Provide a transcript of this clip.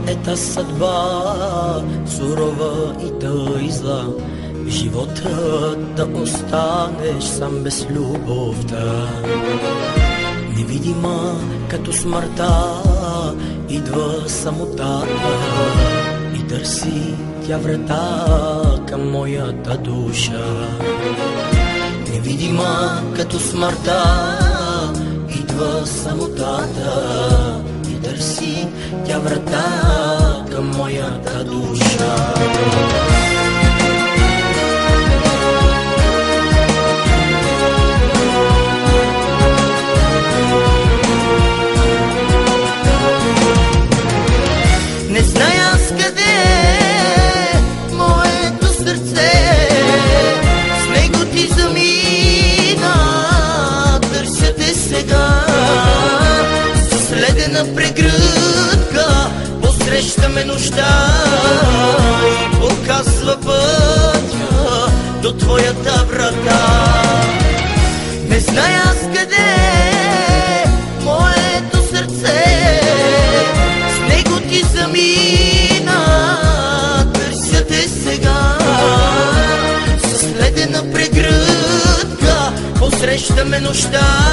Ета съдба, сурова и тъй зла, в живота да останеш сам без любовта. Невидима като смъртта, идва самотата и търси тя врата към моята душа. Невидима като смъртта, идва самотата и търси тя врата към моята душа. Не зная аз къде моето сърце, с него ти замина, търся те сега. С ледена прегръдка посрещаме нощта и показва пътя до твоята врата. Не зная аз къде моето сърце, с него ти замина, търся те сега. С ледена прегръдка посрещаме нощта